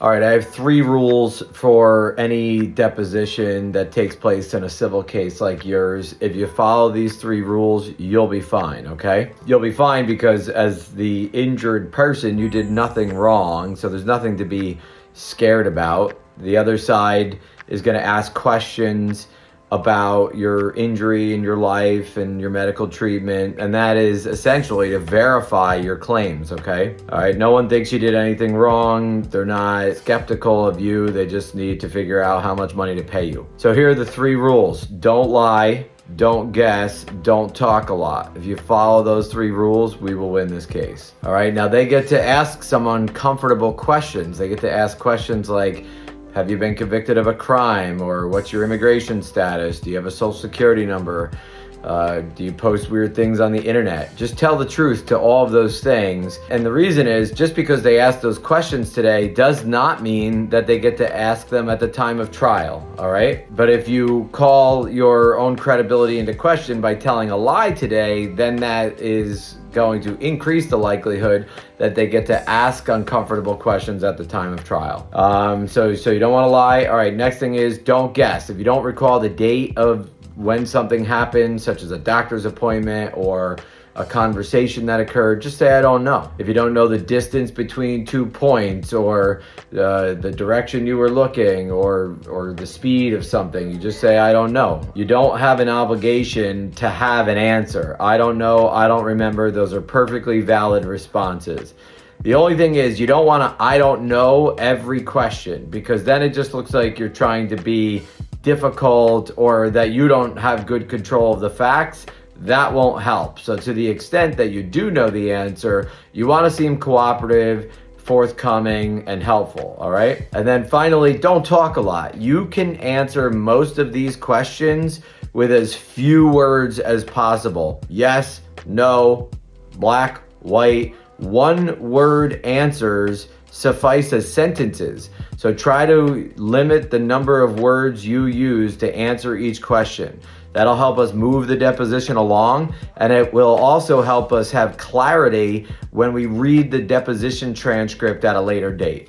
All right, I have 3 rules for any deposition that takes place in a civil case like yours. If you follow these 3 rules, you'll be fine, okay? You'll be fine because as the injured person, you did nothing wrong, so there's nothing to be scared about. The other side is going to ask questions about your injury and your life and your medical treatment, and that is essentially to verify your claims, okay? All right, no one thinks you did anything wrong. They're not skeptical of you. They just need to figure out how much money to pay you. So here are the 3 rules. Don't lie, don't guess, don't talk a lot. If you follow those 3 rules, we will win this case. All right, now they get to ask some uncomfortable questions. They get to ask questions like, have you been convicted of a crime? Or what's your immigration status? Do you have a social security number? Do you post weird things on the internet? Just tell the truth to all of those things. And the reason is, just because they ask those questions today does not mean that they get to ask them at the time of trial, all right? But if you call your own credibility into question by telling a lie today, then that is going to increase the likelihood that they get to ask uncomfortable questions at the time of trial. So you don't want to lie. All right, next thing is don't guess. If you don't recall the date of when something happened, such as a doctor's appointment or a conversation that occurred, just say, I don't know. If you don't know the distance between 2 points or the direction you were looking or the speed of something, you just say, I don't know. You don't have an obligation to have an answer. I don't know, I don't remember. Those are perfectly valid responses. The only thing is you don't want to, I don't know every question, because then it just looks like you're trying to be difficult or that you don't have good control of the facts. That won't help. So to the extent that you do know the answer, you want to seem cooperative, forthcoming, and helpful, all right? And then finally, don't talk a lot. You can answer most of these questions with as few words as possible. Yes, no, black, white. 1-word answers suffice as sentences. So try to limit the number of words you use to answer each question. That'll help us move the deposition along, and it will also help us have clarity when we read the deposition transcript at a later date.